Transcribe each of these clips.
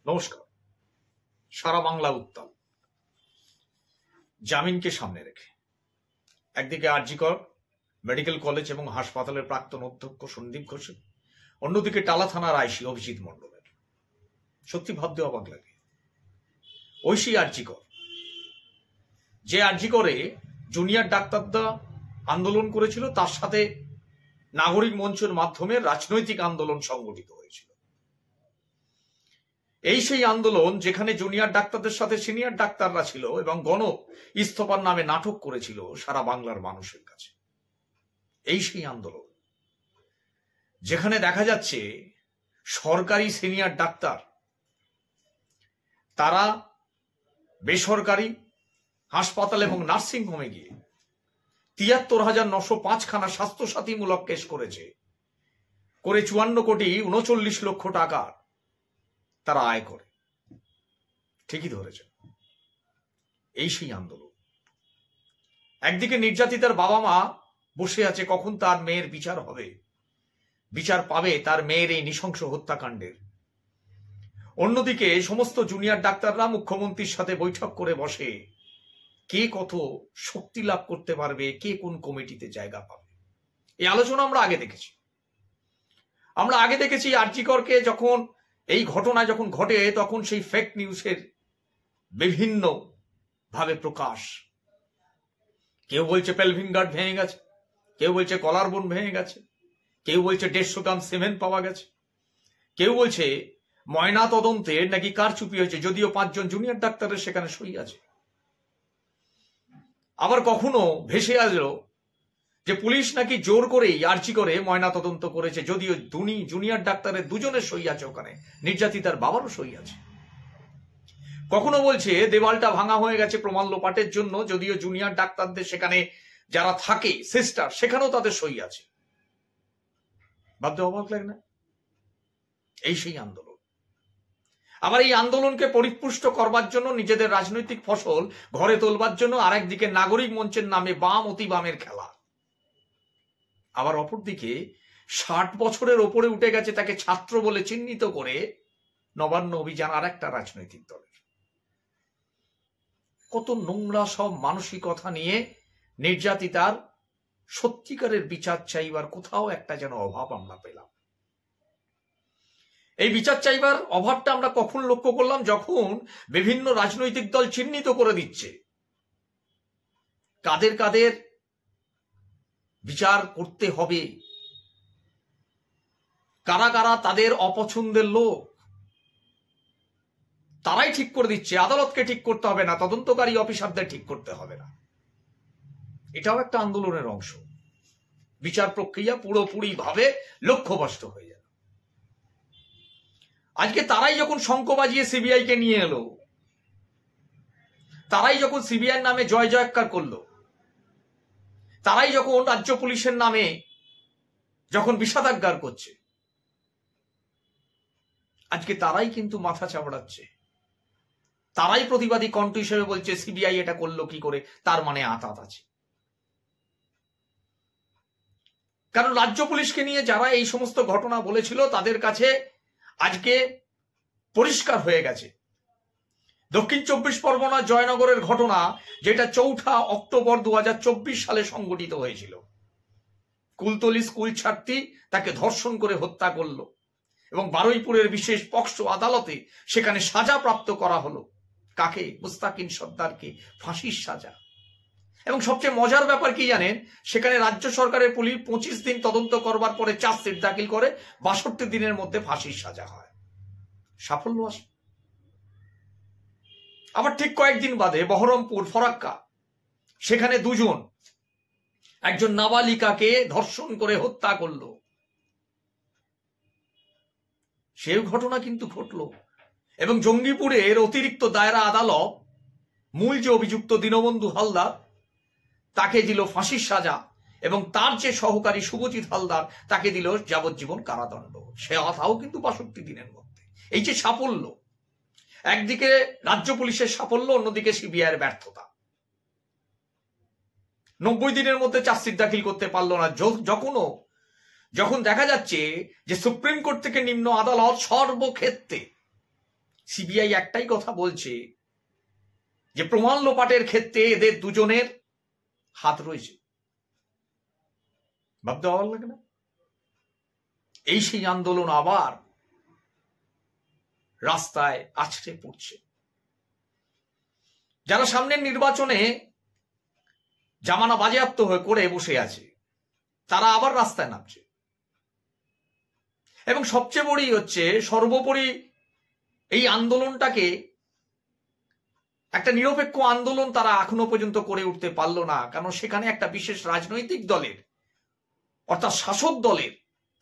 নমস্কার। সারা বাংলা উত্তাল জামিনকে সামনে রেখে একদিকে আর.জি. কর মেডিকেল কলেজ এবং হাসপাতালের প্রাক্তন অধ্যক্ষ সন্দীপ ঘোষের, অন্যদিকে টালা থানার আইসি অভিজিৎ মণ্ডলের। সত্যি ভাবতে অবাক লাগে। ঐশী আর.জি. কর, যে আর.জি. করে জুনিয়র ডাক্তাররা আন্দোলন করেছিল, তার সাথে নাগরিক মঞ্চের মাধ্যমে রাজনৈতিক আন্দোলন সংগঠিত হয়েছিল। এই সেই আন্দোলন যেখানে জুনিয়র ডাক্তারদের সাথে সিনিয়র ডাক্তাররা ছিল এবং গণ ইস্তফার নামে নাটক করেছিল সারা বাংলার মানুষের কাছে। এই সেই আন্দোলন যেখানে দেখা যাচ্ছে সরকারি সিনিয়র ডাক্তার তারা বেসরকারি হাসপাতাল এবং নার্সিং হোমে গিয়ে ৭৩,৯০৫ খানা স্বাস্থ্যসাথীমূলক কেস করেছে, করে ৫৪,৩৯,০০,০০০ টাকা তারা আয় করে। ঠিকই ধরেছে, এই সেই আন্দোলন। একদিকে নির্যাতিতার বাবা মা বসে আছে কখন তার মেয়ের বিচার হবে, বিচার পাবে তার মেয়ের এই নৃশংস হত্যাকাণ্ডের। অন্যদিকে সমস্ত জুনিয়র ডাক্তাররা মুখ্যমন্ত্রীর সাথে বৈঠক করে বসে কে কত শক্তি লাভ করতে পারবে, কে কোন কমিটিতে জায়গা পাবে। এই আলোচনা আমরা আগে দেখেছি। আর.জি. করকে যখন এই ঘটনা যখন ঘটে তখন সেই ফেক নিউজের বিভিন্ন ভাবে প্রকাশ। কেউ বলছে পেলভিন গার্ড ভেঙে গেছে, কেউ বলছে কলার বোন ভেঙে গেছে, কেউ বলছে 150 গ্রাম সিমেন্ট পাওয়া গেছে, কেউ বলছে ময়না তদন্তে নাকি কারচুপি হয়েছে, যদিও 5 জন জুনিয়র ডাক্তারের সেখানে সই আছে। আবার কখনো ভেসে আসলো যে পুলিশ নাকি জোর করেই আর.জি. করে ময়না তদন্ত করেছে, যদিও জুনিয়র ডাক্তারের 2 জনের সই আছে, ওখানে নির্যাতিতার বাবারও সই আছে। কখনো বলছে দেওয়ালটা ভাঙা হয়ে গেছে প্রমাণ লোপাটের জন্য, যদিও জুনিয়র ডাক্তারদের সেখানে যারা থাকে সিস্টার সেখানেও তাদের সই আছে। ভাবতে অবাক লাগে না? এই সেই আন্দোলন। আবার এই আন্দোলনকে পরিপুষ্ট করবার জন্য, নিজেদের রাজনৈতিক ফসল ঘরে তোলবার জন্য আরেকদিকে নাগরিক মঞ্চের নামে বাম অতি বামের খেলা। আবার অপরদিকে 60 বছরের ওপরে উঠে গেছে তাকে ছাত্র বলে চিহ্নিত করে নবান্ন অভিযান আর একটা রাজনৈতিক দলের। কত নোংরা সব মানসিকতা নিয়ে নির্যাতিতার সত্যিকারের বিচার চাইবার কোথাও একটা যেন অভাব আমরা পেলাম। এই বিচার চাইবার অভাবটা আমরা কখন লক্ষ্য করলাম? যখন বিভিন্ন রাজনৈতিক দল চিহ্নিত করে দিচ্ছে কাদের কাদের বিচার করতে হবে, কারা কারা তাদের অপছন্দের লোক, তারাই ঠিক করে দিচ্ছে। আদালতকে ঠিক করতে হবে না, তদন্তকারী অফিসারদের ঠিক করতে হবে না। এটাও একটা আন্দোলনের অংশ। বিচার প্রক্রিয়া পুরোপুরি ভাবে লক্ষ্যভ্রষ্ট হয়ে যায়। আজকে তারাই যখন শঙ্খ বাজিয়ে সিবিআই কে নিয়ে এলো, তারাই যখন সিবিআই নামে জয় জয়কার করলো, তারাই যখন রাজ্য পুলিশের নামে যখন বিষাদাগার করছে, আজকে তারাই কিন্তু মাথা চাপড়াচ্ছে, তারাই প্রতিবাদী কণ্ঠ হিসেবে বলছে সিবিআই এটা করলো কি করে, তার মানে আঁতাত আছে। কারণ রাজ্য পুলিশকে নিয়ে যারা এই সমস্ত ঘটনা বলেছিল তাদের কাছে আজকে পরিষ্কার হয়ে গেছে দক্ষিণ 24 পরগনা জয়নগরের ঘটনা, যেটা 4 অক্টোবর 2024 সালে সংঘটিত হয়েছিল। কুলতলি স্কুল ছাত্রী তাকে ধর্ষণ করে হত্যা করলো এবং বারুইপুরের বিশেষ পক্সো আদালতে সেখানে সাজা প্রাপ্ত করা হলো। কাকে? মুস্তাকিন সর্দারকে ফাঁসির সাজা। এবং সবচেয়ে মজার ব্যাপার কি জানেন? সেখানে রাজ্য সরকারের পুলিশ 25 দিন তদন্ত করবার পরে চার্জশিট দাখিল করে 62 দিনের মধ্যে ফাঁসির সাজা হয়। সাফল্য আসে। আবার ঠিক কয়েকদিন বাদে বহরমপুর ফরাক্কা, সেখানে 2 জন একজন নাবালিকাকে ধর্ষণ করে হত্যা করলো। সেই ঘটনা কিন্তু ঘটলো। এবং জঙ্গিপুরের অতিরিক্ত দায়রা আদালত মূল যে অভিযুক্ত দীনবন্ধু হালদার, তাকে দিল ফাঁসির সাজা এবং তার যে সহকারী শুভজিৎ হালদার তাকে দিল যাবজ্জীবন কারাদণ্ড। সে আতাও কিন্তু 62 দিনের মধ্যে। এই যে সাফল্য, একদিকে রাজ্য পুলিশের সাফল্য, অন্যদিকে সিবিআইয়ের ব্যর্থতা। 90 দিনের মধ্যে চার্জশিট দাখিল করতে পারলো না। যখন দেখা যাচ্ছে যে সুপ্রিম কোর্ট থেকে নিম্ন আদালত সর্বক্ষেত্রে সিবিআই একটাই কথা বলছে যে প্রমাণ লোপাটের ক্ষেত্রে এদের দুজনের হাত রয়েছে। ভাবতে অবাক লাগে না? এই সেই আন্দোলন আবার রাস্তায় আছড়ে পড়ছে। যারা সামনের নির্বাচনে জামানা বাজেয়াপ্ত হয়ে করে বসে আছে তারা আবার রাস্তায় নামছে। এবং সবচেয়ে বড়ই হচ্ছে, সর্বোপরি এই আন্দোলনটাকে একটা নিরপেক্ষ আন্দোলন তারা এখনো পর্যন্ত করে উঠতে পারল না, কারণ সেখানে একটা বিশেষ রাজনৈতিক দলের অর্থাৎ শাসক দলের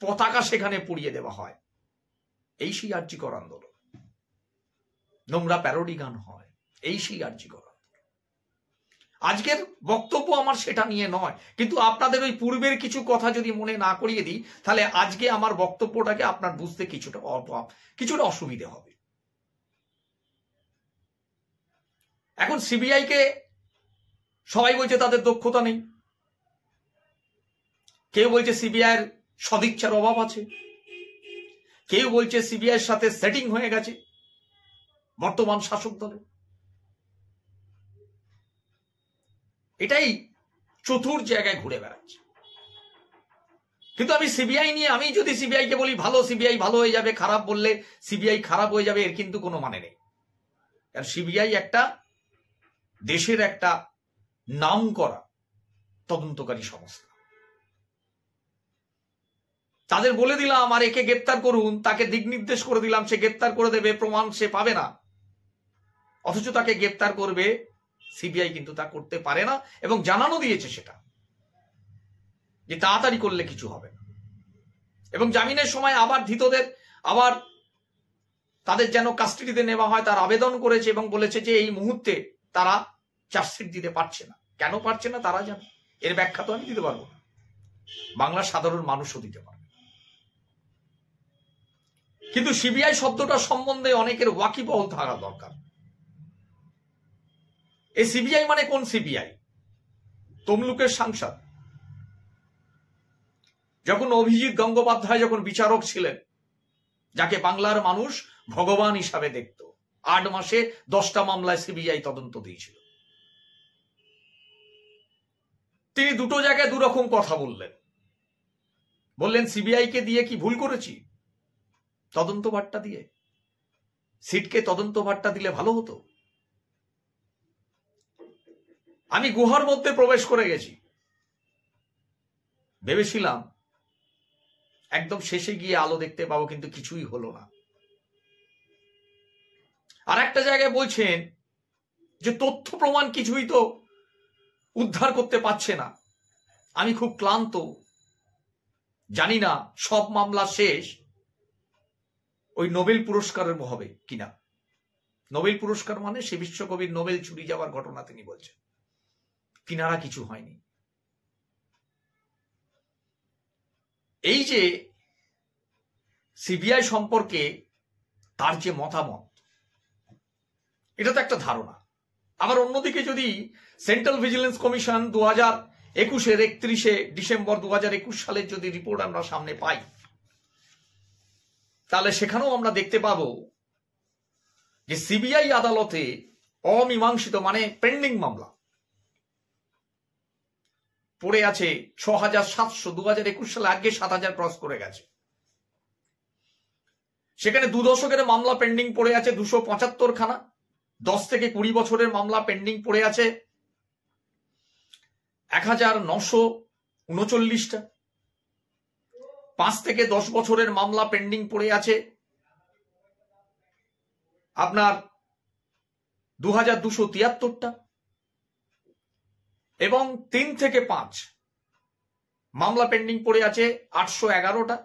পতাকা সেখানে পুড়িয়ে দেওয়া হয়। এই সেই আরজিকর আন্দোলন, নোংরা প্যারোডি গান হয়, এই সেই আরজিকর আন্দোলন। আজকের বক্তব্য আমার সেটা নিয়ে নয়, কিন্তু আপনাদের ওই পূর্বের কিছু কথা যদি মনে না করিয়ে দিই তাহলে আজকে আমার বক্তব্যটাকে আপনার বুঝতে কিছুটা অসুবিধে হবে। এখন সিবিআই কে সবাই বলছে তাদের দক্ষতা নেই, কেউ বলছে সিবিআই এর সদিচ্ছার অভাব আছে, কেউ বলছে সিবিআই এর সাথে সেটিং হয়ে গেছে বর্তমান শাসক দলের। এটাই চতুর জায়গায় ঘুরে বেড়াচ্ছে। কিন্তু আমি সিবিআই নিয়ে, আমি যদি সিবিআই কে বলি ভালো, সিবিআই ভালো হয়ে যাবে, খারাপ বললে সিবিআই খারাপ হয়ে যাবে, এর কিন্তু কোনো মানে নেই। কারণ সিবিআই একটা দেশের একটা নাম করা তদন্তকারী সংস্থা। তাদের বলে দিলাম আর একে গ্রেপ্তার করুন, তাকে দিক নির্দেশ করে দিলাম, সে গ্রেপ্তার করে দেবে, প্রমাণ সে পাবে না, অথচ তাকে গ্রেপ্তার করবে সিবিআই কিন্তু তা করতে পারে না, এবং জানানো দিয়েছে সেটা যে তাড়াতাড়ি করলে কিছু হবে না। এবং জামিনের সময় আবার ধৃতদের আবার তাদের যেন কাস্টাডিতে নেওয়া হয় তার আবেদন করেছে, এবং বলেছে যে এই মুহূর্তে তারা চার্জশিট দিতে পারছে না। কেন পারছে না তারা জানে, এর ব্যাখ্যা তো আমি দিতে পারবো না, বাংলার সাধারণ মানুষও দিতে পারবে। কিন্তু সিবিআই শব্দটা সম্বন্ধে অনেকের ওয়াকিবহল থাকা দরকার। এই সিবিআই মানে কোন সিবিআই? তমলুকের সাংসদ যখন অভিজিৎ গঙ্গোপাধ্যায় যখন বিচারক ছিলেন, যাকে বাংলার মানুষ ভগবান হিসাবে দেখত, 8 মাসে 10টা মামলায় সিবিআই তদন্ত দিয়েছিল। তিনি দুটো জায়গায় দুরকম কথা বললেন সিবিআই কে দিয়ে কি ভুল করেছি, তদন্ত ভারটা দিয়ে, সিটকে তদন্ত ভারটা দিলে ভালো হতো। আমি গুহার মধ্যে প্রবেশ করে গেছি, ভেবেছিলাম একদম শেষে গিয়ে আলো দেখতে পাবো, কিন্তু কিছুই হলো না। আর একটা জায়গায় বলছেন যে তথ্য প্রমাণ কিছুই তো উদ্ধার করতে পারছে না, আমি খুব ক্লান্ত, জানি না সব মামলা শেষ ওই নোবেল পুরস্কারের হবে কিনা। নোবেল পুরস্কার মানে সে বিশ্বকবির নোবেল চুরি যাওয়ার ঘটনা তিনি বলছেন, কিনারা কিছু হয়নি। এই যে সিবিআই সম্পর্কে তার যে মতামত, এটা তো একটা ধারণা। আবার অন্যদিকে যদি সেন্ট্রাল ভিজিলেন্স কমিশন 2021-এর 31শে ডিসেম্বর 2021 সালের যদি রিপোর্ট আমরা সামনে পাই, তাহলে সেখানেও আমরা দেখতে পাবো যে সিবিআই আদালতে অমীমাংসিত মানে পেন্ডিং মামলা পড়ে আছে 6,700। 2021 সালে আগে 7,000 ক্রস করে গেছে। সেখানে 2 দশকের মামলা পেন্ডিং পড়ে আছে 275 খানা, 10 থেকে 20 বছরের মামলা পেন্ডিং পড়ে আছে 1939টা, 5 থেকে 10 বছরের মামলা পেন্ডিং পড়ে আছে আপনার 2273টা, এবং 3 থেকে 5 মামলা পেন্ডিং পড়ে আছে 811টা।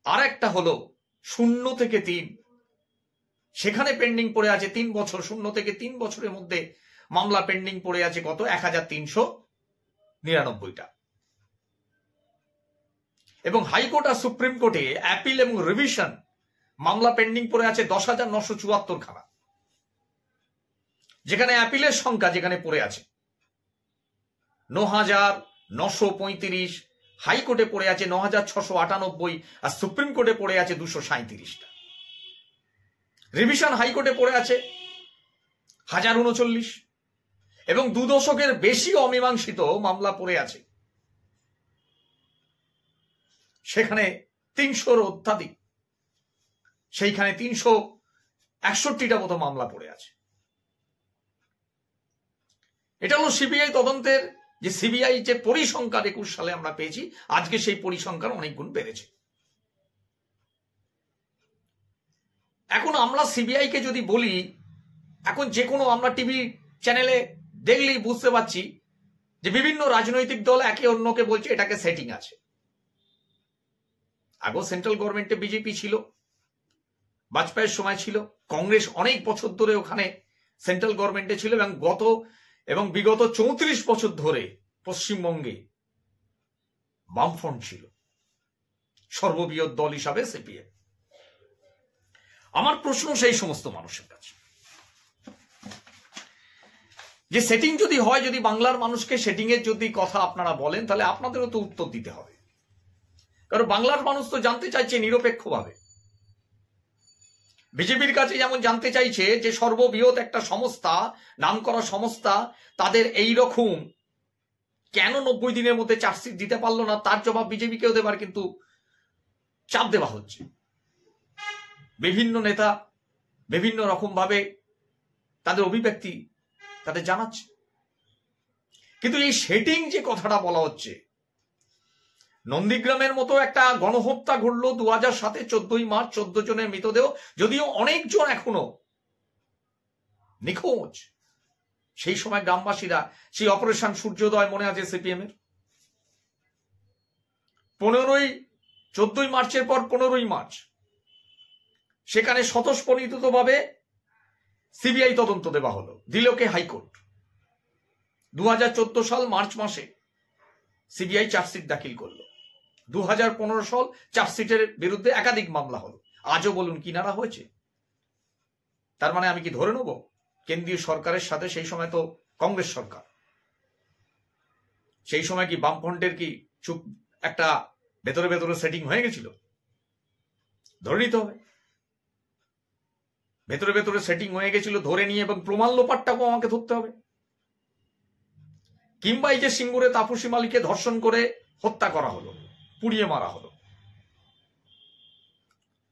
আর একটা হলো 0 থেকে 3, সেখানে পেন্ডিং পড়ে আছে 3 বছর। 0 থেকে 3 বছরের মধ্যে মামলা পেন্ডিং পড়ে আছে কত? 1399টা। এবং হাইকোর্ট আর সুপ্রিম কোর্টে অ্যাপিল এবং রিভিশন মামলা পেন্ডিং পড়ে আছে 10,974 খানা, যেখানে অ্যাপিলের সংখ্যা যেখানে পড়ে আছে 9,935, হাইকোর্টে পড়ে আছে 9,698, আর সুপ্রিম কোর্টে পড়ে আছে 237টা। রিভিশন হাইকোর্টে পড়ে আছে 1039 এবং 2 দশকের বেশি অমীমাংসিত মামলা পড়ে আছে, সেখানে 300-র অত্যাধিক, সেইখানে 361টা মতো মামলা পড়ে আছে। এটা হলো সিবিআই তদন্তের যে সিবিআই যে পরিসংখ্যান 21 সালে আমরা পেয়েছি, আজকে সেই পরিসংখ্যান অনেক গুণ বেড়েছে। এখন আমরা সিবিআই কে যদি বলি, এখন যে কোনো আমরা টিভি চ্যানেলে দেখলেই বুঝতে পারছি যে বিভিন্ন রাজনৈতিক দল একে অন্যকে বলছে এটাকে সেটিং আছে। আগেও সেন্ট্রাল গভর্নমেন্টে বিজেপি ছিল, বাজপেয়ীর সময় ছিল, কংগ্রেস অনেক বছর ধরে ওখানে সেন্ট্রাল গভর্নমেন্টে ছিল এবং বিগত 34 বছর ধরে পশ্চিমবঙ্গে বামফ্রন্ট ছিল, সর্ববৃহৎ দল হিসাবে সিপিএম। আমার প্রশ্ন সেই সমস্ত মানুষের কাছে, যে সেটিং যদি হয়, যদি বাংলার মানুষকে সেটিং এর যদি কথা আপনারা বলেন, তাহলে আপনাদেরও তো উত্তর দিতে হবে। কারণ বাংলার মানুষ তো জানতে চাইছে নিরপেক্ষভাবে। বিজেপির কাছে যেমন জানতে চাইছে যে সর্ববৃহৎ একটা সংস্থা, নামকরা সংস্থা, তাদের এই রকম কেন 90 দিনের মধ্যে চার্জশিট দিতে পারলো না, তার জবাব বিজেপিকেও দেবার কিন্তু চাপ দেওয়া হচ্ছে। বিভিন্ন নেতা বিভিন্ন রকম ভাবে তাদের অভিব্যক্তি তাদের জানাচ্ছে, কিন্তু এই সেটিং যে কথাটা বলা হচ্ছে, নন্দীগ্রামের মতো একটা গণহত্যা ঘটলো 2007 14ই মার্চ, 14 জনের মৃতদেহ, যদিও অনেকজন এখনো নিখোঁজ। সেই সময় গ্রামবাসীরা সেই অপারেশন সূর্যোদয় মনে আছে সিপিএম এর, 14ই মার্চের পর 15ই মার্চ সেখানে স্বতঃস্ফূর্তভাবে সিবিআই তদন্ত দেওয়া হলো, দিল কে হাইকোর্ট। 2014 সাল মার্চ মাসে সিবিআই চার্জশিট দাখিল করলো। 2015 সাল চার্জশিটের বিরুদ্ধে একাধিক মামলা হলো। আজও বলুন কিনারা হয়েছে? তার মানে আমি কি ধরে নেব কেন্দ্রীয় সরকারের সাথে, সেই সময় তো কংগ্রেস সরকার, সেই সময় কি বামফ্রন্টের কি চুপ একটা ভেতরে ভেতরে সেটিং হয়ে গেছিল? ধরে নিতে হবে ভেতরে ভেতরে সেটিং হয়ে গেছিল, ধরে নিয়ে এবং প্রমাণ লোপাটটাকেও আমাকে ধরতে হবে। কিংবা এই যে সিঙ্গুরে তাপসী মালিককে ধর্ষণ করে হত্যা করা হলো, পুড়িয়ে মারা হলো,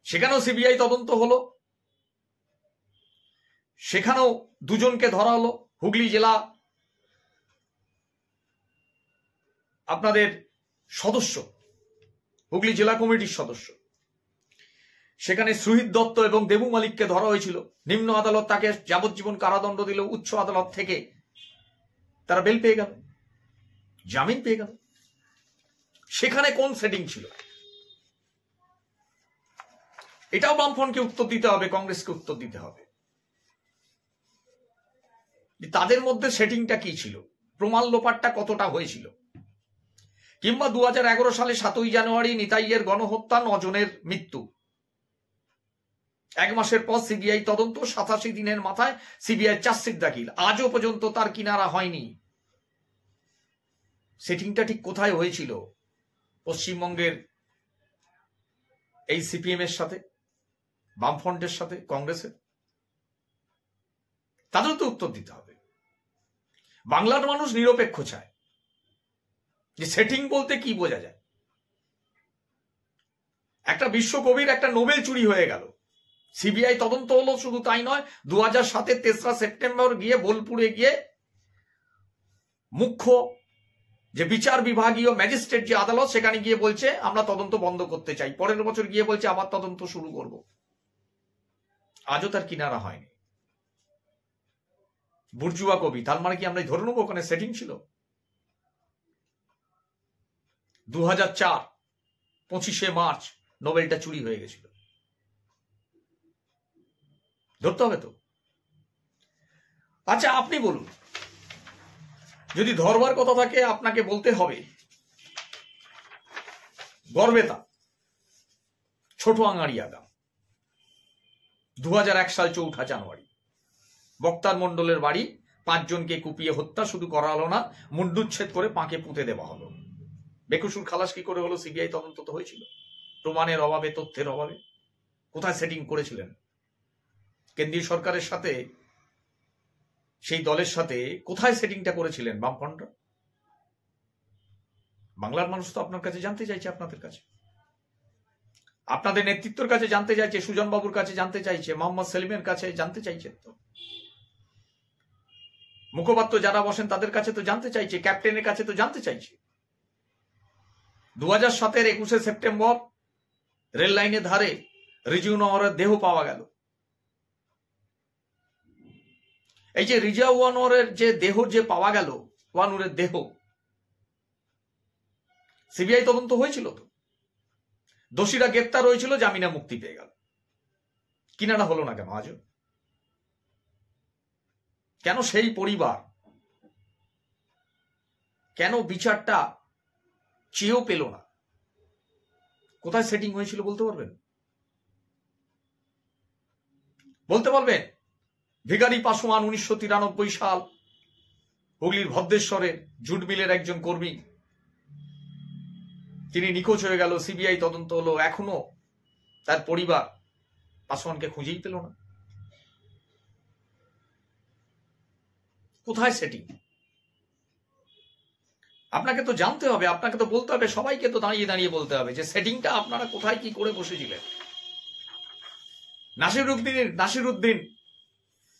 সেখানেও সিবিআই তদন্ত হলো, সেখানেও দুজনকে ধরা হলো। হুগলি জেলা আপনাদের সদস্য, হুগলি জেলা কমিটির সদস্য, সেখানে সুহিত দত্ত এবং দেবু মালিককে ধরা হয়েছিল। নিম্ন আদালত তাকে যাবজ্জীবন কারাদণ্ড দিল, উচ্চ আদালত থেকে তারা বেল পেয়ে গেল, জামিন পেয়ে গেল। সেখানে কোন সেটিং ছিল? এটাও বামফ্রন্টকে উত্তর দিতে হবে, কংগ্রেসকে উত্তর দিতে হবে, তাদের মধ্যে সেটিংটা কি ছিল, প্রমাণ লোপাটটা কতটা হয়েছিল। কিংবা 2011 সালে 7ই জানুয়ারি নিতাইয়ের গণহত্যা, 9 জনের মৃত্যু, 1 মাসের পর সিবিআই তদন্ত, 87 দিনের মাথায় সিবিআই চার্জশিট দাখিল, আজও পর্যন্ত তার কিনারা হয়নি। সেটিংটা ঠিক কোথায় হয়েছিল? পশ্চিমবঙ্গের এই সিপিএম এর সাথে, বামফ্রন্টের সাথে, কংগ্রেসের, তাদের তো উত্তর দিতে হবে। বাংলার মানুষ নিরপেক্ষ চায়, যে সেটিং বলতে কি বোঝা যায়। একটা বিশ্বকবির একটা নোবেল চুরি হয়ে গেল, সিবিআই তদন্ত হলো, শুধু তাই নয়, 2007 3রা সেপ্টেম্বর গিয়ে বোলপুরে গিয়ে মুখ্য যে বিচার বিভাগীয় ম্যাজিস্ট্রেট যে আদালত, সেখানে গিয়ে বলছে আমরা তদন্ত বন্ধ করতে চাই। পরের বছর গিয়ে বলছে আবার তদন্ত শুরু করব। আজও তার কিনারা হয়নি। বুর্জুয়া কবি, তার মানে কি আমরা ধরে নেবো ওখানে সেটিং ছিল? 2004 25শে মার্চ নোবেলটা চুরি হয়ে গেছিল, ধরতে হবে তো। আচ্ছা আপনি বলুন, যদি ধরবার কথা থাকে আপনাকে বলতে হবে গড়বেতা, ছোট আঙারিয়া গ্রাম, 2001 সাল 4 জানুয়ারি বক্তার মণ্ডলের বাড়ি, 5 জনকে কুপিয়ে হত্যা শুধু করা হলো না, মুন্ডুচ্ছেদ করে পাঁকে পুঁতে দেওয়া হলো। বেকসুর খালাস কি করে হলো? সিবিআই তদন্ত তো হয়েছিল, প্রমাণের অভাবে, তথ্যের অভাবে। কোথায় সেটিং করেছিলেন? কেন্দ্রীয় সরকারের সাথে, সেই দলের সাথে কোথায় সেটিংটা করেছিলেন বামফ্রন্টরা? বাংলার মানুষ তো আপনার কাছে জানতে চাইছে, আপনাদের কাছে, আপনাদের নেতৃত্বের কাছে জানতে চাইছে, সুজন বাবুর কাছে জানতে চাইছে, মোহাম্মদ সেলিমের কাছে জানতে চাইছে, তো মুখপাত্র যারা বসেন তাদের কাছে তো জানতে চাইছে, ক্যাপ্টেনের কাছে তো জানতে চাইছে। 2007-এর 21শে সেপ্টেম্বর রেল লাইনের ধারে রিজিউ আনোয়ারের দেহ পাওয়া গেল। এই যে রিজিউ আনোয়ারের যে দেহ যে পাওয়া গেল, ওয়ানুরের দেহ, সিবিআই তদন্ত হয়েছিল তো, দোষীরা গ্রেপ্তার হয়েছিল, জামিনে মুক্তি পেয়ে গেল। কিনারা হলো না কেন আজও? কেন সেই পরিবার, কেন বিচারটা চেয়েও পেল না? কোথায় সেটিং হয়েছিল বলতে পারবেন? বলতে পারবেন? ভিখারি পাসোয়ান 1993 সাল হুগলির ভদ্রেশ্বরের জুট মিলের একজন কর্মী, তিনি নিখোঁজ হয়ে গেল, সিবিআই তদন্ত হলো, এখনো তার পরিবার পাসোয়ানকে খুঁজেই পেল না। কোথায় সেটিং? আপনাকে তো জানতে হবে, আপনাকে তো বলতে হবে, সবাইকে তো দাঁড়িয়ে দাঁড়িয়ে বলতে হবে যে সেটিংটা আপনারা কোথায় কি করে বসেছিলেন। নাসিরউদ্দিন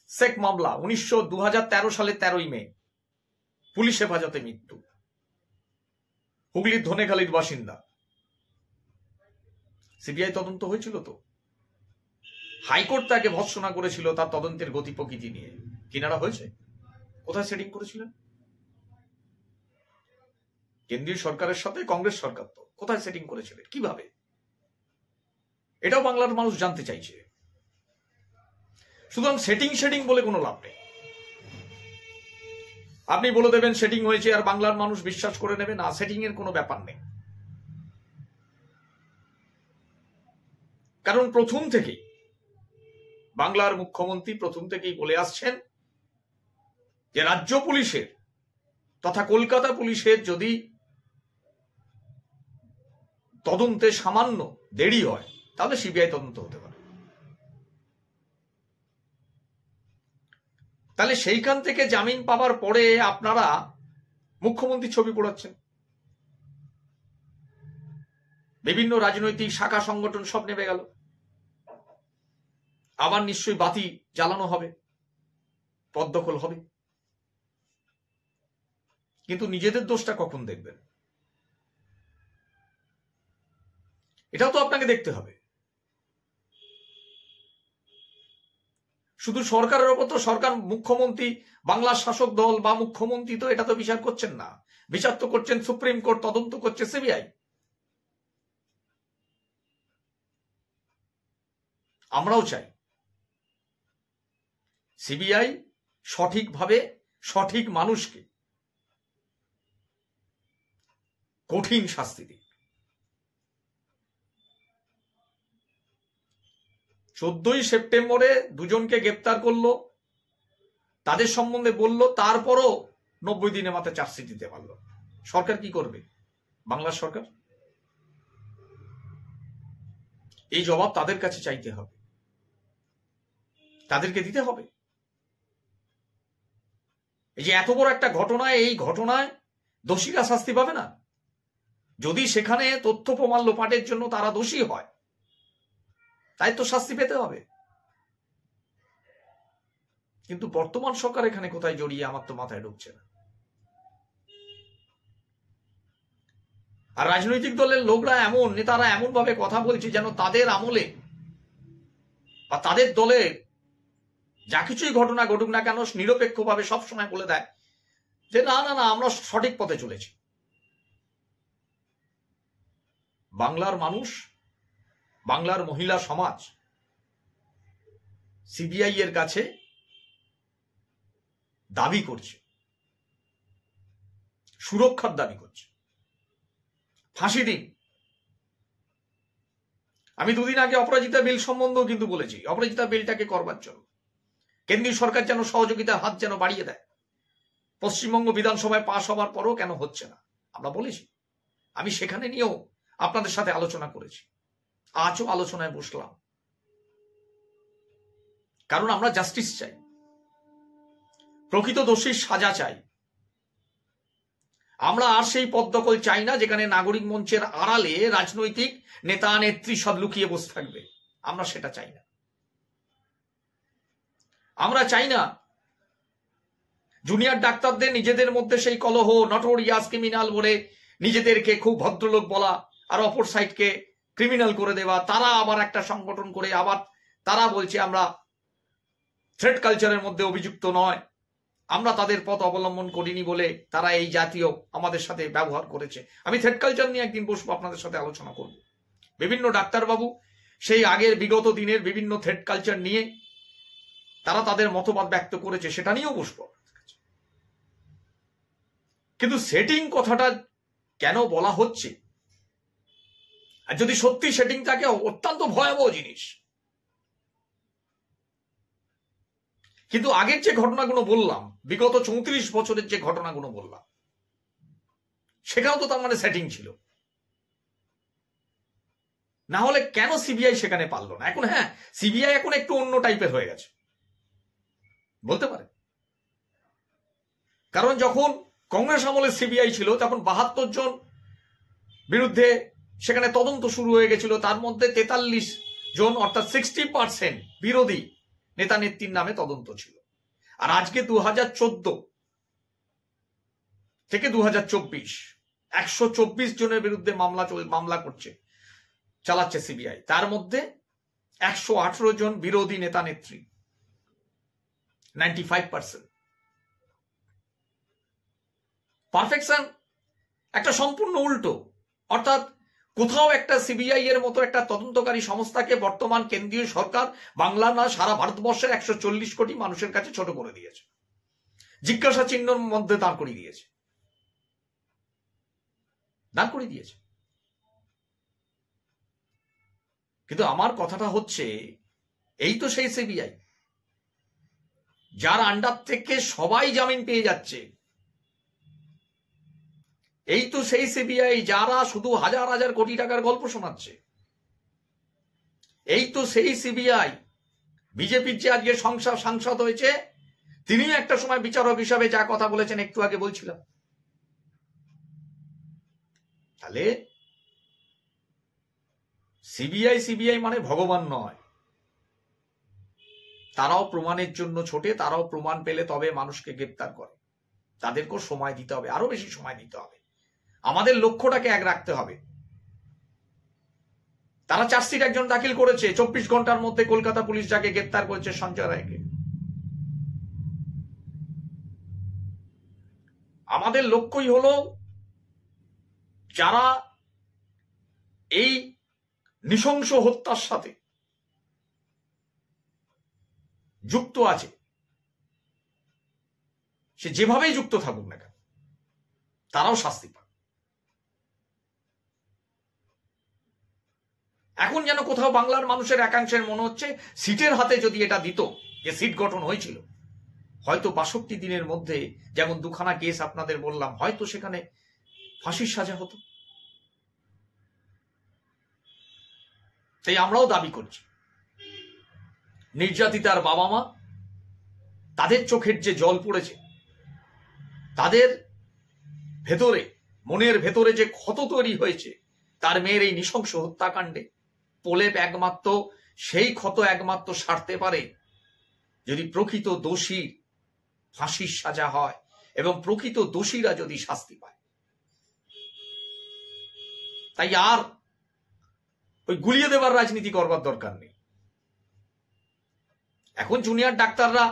শেখ মামলা 2013 সালের 13ই মে পুলিশ হেফাজতে মৃত্যু, হুগলির ধনেখালির বাসিন্দা। সিবিআই তদন্ত হয়েছিল তো, হাইকোর্ট তাকে ভৎসনা করেছিল তার তদন্তের গতি প্রকৃতি নিয়ে। কিনারা হয়েছে? কোথায় সেটিং করেছিলেন? কেন্দ্রীয় সরকারের সাথে কংগ্রেস সরকার তো কোথায় সেটিং করেছিলেন, কিভাবে? এটাও বাংলার মানুষ জানতে চাইছে। সুতরাং সেটিং বলে কোনো লাভ নেই। আপনি বলে দেবেন সেটিং হয়েছে আর বাংলার মানুষ বিশ্বাস করে নেবে না, সেটিং এর কোনো ব্যাপার নেই। কারণ প্রথম থেকেই বাংলার মুখ্যমন্ত্রী প্রথম থেকেই বলে আসছেন যে রাজ্য পুলিশের তথা কলকাতা পুলিশের যদি তদন্তে সামান্য দেরি হয় তাহলে সিবিআই তদন্ত হতে পারে। তাহলে সেইখান থেকে জামিন পাওয়ার পরে আপনারা মুখ্যমন্ত্রী ছবি পোড়াচ্ছেন, বিভিন্ন রাজনৈতিক শাখা সংগঠন সব নেমে গেল, আবার নিশ্চয়ই বাতি জ্বালানো হবে, পথ দখল হবে। কিন্তু নিজেদের দোষটা কখন দেখবেন? এটাও তো আপনাকে দেখতে হবে। শুধু সরকারের ওপর তো সরকার, মুখ্যমন্ত্রী, বাংলার শাসক দল বা মুখ্যমন্ত্রী তো এটা তো বিচার করছেন না, বিচার তো করছেন সুপ্রিম কোর্ট, তদন্ত করছে সিবিআই। আমরাও চাই সিবিআই সঠিকভাবে সঠিক মানুষকে কঠিন শাস্তি দিক। 14ই সেপ্টেম্বরে দুজনকে গ্রেপ্তার করলো, তাদের সম্বন্ধে বলল, তারপরও 90 দিনের মাথায় চার্জশিট দিতে পারলো। সরকার কি করবে? বাংলার সরকার এই জবাব তাদের কাছে চাইতে হবে, তাদেরকে দিতে হবে। এই যে এত বড় একটা ঘটনায়, এই ঘটনায় দোষীরা শাস্তি পাবে না? যদি সেখানে তথ্য প্রমাণ লোপাটের জন্য তারা দোষী হয়, তাই তো শাস্তি পেতে হবে। কিন্তু বর্তমান সরকার এখানে কোথায় জড়িয়ে আমার তো মাথায় ঢুকছে না। আর রাজনৈতিক দলের লোকরা এমন, নেতারা এমন ভাবে কথা বলছে যেন তাদের আমলে বা তাদের দলে যা কিছুই ঘটনা ঘটুক না কেন নিরপেক্ষভাবে সবসময় বলে দেয় যে না না না আমরা সঠিক পথে চলেছি। বাংলার মানুষ, বাংলার মহিলা সমাজ সিবিআই এর কাছে দাবি করছে, সুরক্ষার দাবি করছে, ফাঁসি দিন। আমি দুদিন আগে অপরাজিতা বিল সম্বন্ধেও কিন্তু বলেছি, অপরাজিতা বিলটাকে করবার জন্য কেন্দ্রীয় সরকার যেন সহযোগিতার হাত যেন বাড়িয়ে দেয়। পশ্চিমবঙ্গ বিধানসভায় পাশ হওয়ার পরও কেন হচ্ছে না আমরা বলেছি, আমি সেখানে নিয়েও আপনাদের সাথে আলোচনা করেছি, আজও আলোচনায় বসলাম। কারণ আমরা জাস্টিস চাই, প্রকৃত দোষীর সাজা চাই। আমরা আর সেই পদ দখল চাই না যেখানে নাগরিক মঞ্চের আড়ালে রাজনৈতিক নেতা নেত্রী সব লুকিয়ে বসে থাকবে। আমরা সেটা চাই না। আমরা চাই না জুনিয়র ডাক্তারদের নিজেদের মধ্যে সেই কলহ, নটোরিয়াস ক্রিমিনাল বলে নিজেদেরকে খুব ভদ্রলোক বলা আর অপর সাইডকে ক্রিমিনাল করে দেওয়া। তারা আবার একটা সংগঠন করে আবার তারা বলছে আমরা থ্রেড কালচারের মধ্যে অভিযুক্ত নয়, আমরা তাদের পথ অবলম্বন করিনি বলে তারা এই জাতীয় আমাদের সাথে ব্যবহার করেছে। আমি থ্রেড কালচার নিয়ে একদিন বসবো, আপনাদের সাথে আলোচনা করব। বিভিন্ন ডাক্তারবাবু সেই আগের বিগত দিনের বিভিন্ন থ্রেড কালচার নিয়ে তারা তাদের মতবাদ ব্যক্ত করেছে, সেটা নিয়েও বসবো। কিন্তু সেটিং কথাটা কেন বলা হচ্ছে, আর যদি সত্যি সেটিং থাকে অত্যন্ত ভয়াবহ জিনিস। কিন্তু আগের যে ঘটনাগুলো বললাম, বিগত 34 বছরের যে ঘটনাগুলো বললাম, সেখানেও তো তার মানে সেটিং ছিল। না হলে কেন সিবিআই সেখানে পারল না? এখন হ্যাঁ, সিবিআই এখন একটু অন্য টাইপের হয়ে গেছে বলতে পারে, কারণ যখন কংগ্রেস আমলে সিবিআই ছিল তখন 72 জন বিরুদ্ধে সেখানে তদন্ত শুরু হয়ে গেছিল। তার মধ্যে 43 জন অর্থাৎ 60% বিরোধী নেতা নেত্রীর নামে তদন্ত ছিল। আর আজকে 2014 থেকে 2024 124 জনের বিরুদ্ধে মামলা চালাচ্ছে সিবিআই। তার মধ্যে 118 জন বিরোধী নেতা নেত্রী, 95%। পারফেকশন একটা সম্পূর্ণ উল্টো। অর্থাৎ কোথাও একটা সিবিআই এর মতো একটা তদন্তকারী সংস্থাকে বর্তমান কেন্দ্রীয় সরকার বাংলা না সারা ভারতবর্ষের 140 কোটি মানুষের কাছে ছোট করে দিয়েছে, জিজ্ঞাসা চিহ্নের মধ্যে দাঁড় করিয়ে দিয়েছে। কিন্তু আমার কথাটা হচ্ছে, এই তো সেই সিবিআই যার আন্ডার থেকে সবাই জামিন পেয়ে যাচ্ছে। এই তো সেই সিবিআই যারা শুধু হাজার হাজার কোটি টাকার গল্প শোনাচ্ছে। এই তো সেই সিবিআই বিজেপির যে আজকে সাংসদ হয়েছে, তিনিও একটা সময় বিচারক হিসাবে যা কথা বলেছেন একটু আগে বলছিলাম। তাহলে সিবিআই মানে ভগবান নয়। তারাও প্রমাণের জন্য ছোটে, তারাও প্রমাণ পেলে তবে মানুষকে গ্রেপ্তার করে। তাদেরকেও সময় দিতে হবে, আরো বেশি সময় দিতে হবে। আমাদের লক্ষ্যটাকে এক রাখতে হবে। তারা চার্জশিট একজন দাখিল করেছে, 24 ঘন্টার মধ্যে কলকাতা পুলিশ যাকে গ্রেপ্তার করেছে সঞ্জয় রায়কে। আমাদের লক্ষ্যই হলো যারা এই নৃশংস হত্যার সাথে যুক্ত আছে, সে যেভাবেই যুক্ত থাকুক না কেন, তারাও শাস্তি পায়। এখন যেন কোথাও বাংলার মানুষের একাংশের মনে হচ্ছে সিটের হাতে যদি এটা দিত, যে সিট গঠন হয়েছিল, হয়তো 62 দিনের মধ্যে যেমন দুখানা কেস আপনাদের বললাম, হয়তো সেখানে ফাঁসির সাজা হতো। তাই আমরাও দাবি করছি, নির্যাতিতার বাবা মা, তাদের চোখের যে জল পড়েছে, তাদের ভেতরে মনের ভেতরে যে ক্ষত তৈরি হয়েছে তার মেয়ের এই নৃশংস হত্যাকাণ্ডে, প্রলেপ একমাত্র সেই ক্ষত একমাত্র সারতে পারে যদি প্রকৃত দোষীর ফাঁসির সাজা হয় এবং প্রকৃত দোষীরা যদি শাস্তি পায়। তাই আর ওই গুলিয়ে দেবার রাজনীতি করবার দরকার নেই। এখন জুনিয়র ডাক্তাররা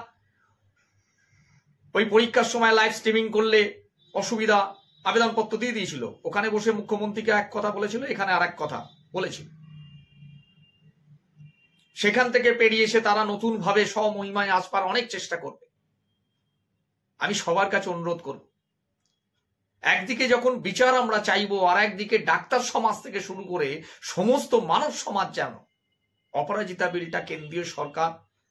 ওই পরীক্ষার সময় লাইভ স্ট্রিমিং করলে অসুবিধা, আবেদনপত্র দিয়ে দিয়েছিল, ওখানে বসে মুখ্যমন্ত্রীকে এক কথা বলেছিল, এখানে আর এক কথা বলেছিল। সেখান থেকে পেরিয়ে এসে তারা নতুন ভাবে স্বমহিমায় আসবার অনেক চেষ্টা করবে। আমি সবার কাছে অনুরোধ করব, একদিকে যখন বিচার আমরা চাইবো, আর একদিকে ডাক্তার সমাজ থেকে শুরু করে সমস্ত মানব সমাজ যেন অপরাজিতা বিলটা কেন্দ্রীয় সরকার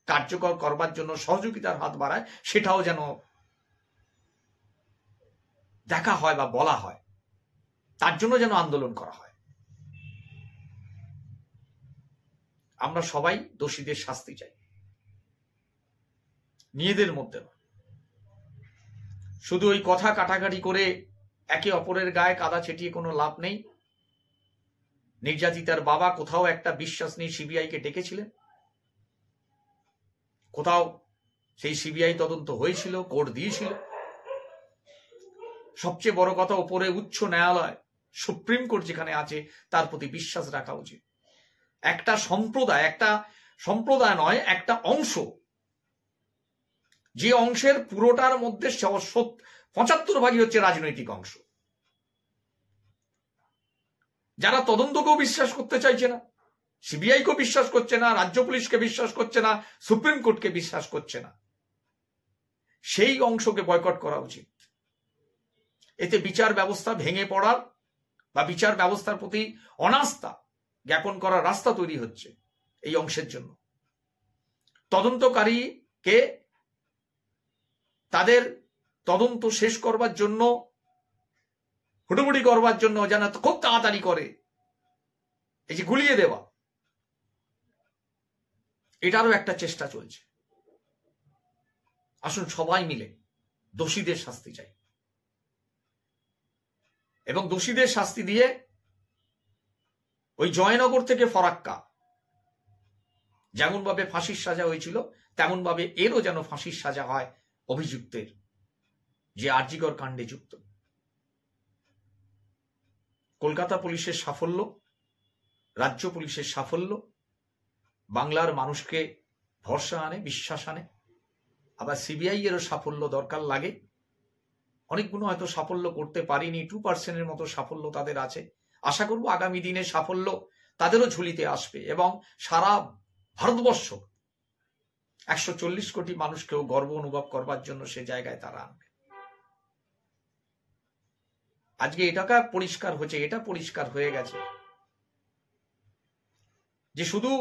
কার্যকর করবার জন্য সহযোগিতার হাত বাড়ায়, সেটাও যেন দেখা হয় বা বলা হয়, তার জন্য যেন আন্দোলন করা হয়। আমরা সবাই দোষীদের শাস্তি চাই। নিজেদের মধ্যে নয়। শুধু ওই কথা কাটাকাটি করে একে অপরের গায়ে কাদা ছেটিয়ে কোনো লাভ নেই। নির্যাতিতার বাবা কোথাও একটা বিশ্বাস নিয়ে সিবিআইকে ডেকেছিলেন, কোথাও সেই সিবিআই তদন্ত হয়েছিল, কোর্ট দিয়েছিল। সবচেয়ে বড় কথা, ওপরে উচ্চ ন্যায়ালয়, সুপ্রিম কোর্ট যেখানে আছে, তার প্রতি বিশ্বাস রাখা উচিত। একটা সম্প্রদায় নয়, একটা অংশ, যে অংশের পুরোটার মধ্যে 75% হচ্ছে রাজনৈতিক অংশ, যারা তদন্তকেও বিশ্বাস করতে চাইছে না, সিবিআইকেও বিশ্বাস করছে না, রাজ্য পুলিশকে বিশ্বাস করছে না, সুপ্রিম কোর্টকে বিশ্বাস করছে না, সেই অংশকে বয়কট করা উচিত। এতে বিচার ব্যবস্থা ভেঙে পড়ার বা বিচার ব্যবস্থার প্রতি অনাস্থা জ্ঞাপন করার রাস্তা তৈরি হচ্ছে এই অংশের জন্য। তদন্তকারীকে তাদের তদন্ত শেষ করবার জন্য, হুড়োহুড়ি করবার জন্য যেন খুব তাড়াতাড়ি করে, এই যে গুলিয়ে দেওয়া, এটারও একটা চেষ্টা চলছে। আসুন সবাই মিলে দোষীদের শাস্তি চাই, এবং দোষীদের শাস্তি দিয়ে ওই জয়নগর থেকে ফরাক্কা যেমন ভাবে ফাঁসির সাজা হয়েছিল, তেমন ভাবে এরও যেন ফাঁসির সাজা হয় অভিযুক্তের, যে আরজিকর কাণ্ডে যুক্ত। কলকাতা পুলিশের সাফল্য, রাজ্য পুলিশের সাফল্য বাংলার মানুষকে ভরসা আনে, বিশ্বাস আনে। আবার সিবিআই এরও সাফল্য দরকার লাগে। অনেকগুলো হয়তো সাফল্য করতে পারিনি, 2% মতো সাফল্য তাদের আছে। আশা করব আগামী দিনে সাফল্য তাদেরও ঝুলিতে আসবে, এবং সারা ভারতবর্ষ 140 কোটি মানুষকেও গর্ব অনুভব করবার জন্য সে জায়গায় তারা আনবে। আজকে এটাকা পরিষ্কার হচ্ছে, এটা পরিষ্কার হয়ে গেছে যে শুধু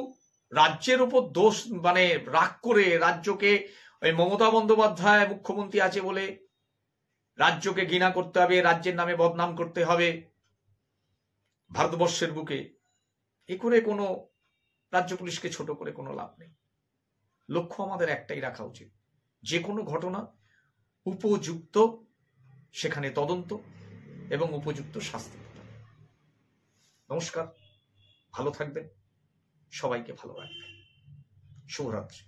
রাজ্যের উপর দোষ, মানে রাগ করে রাজ্যকে, ওই মমতা বন্দ্যোপাধ্যায় মুখ্যমন্ত্রী আছে বলে রাজ্যকে ঘৃণা করতে হবে, রাজ্যের নামে বদনাম করতে হবে ভারতবর্ষের বুকে, এ করে কোনো রাজ্য পুলিশকে ছোট করে কোনো লাভ নেই। লক্ষ্য আমাদের একটাই রাখা উচিত, যে কোনো ঘটনা উপযুক্ত সেখানে তদন্ত এবং উপযুক্ত শাস্তি। নমস্কার, ভালো থাকবেন, সবাইকে ভালো রাখবেন। শুভরাত্রি।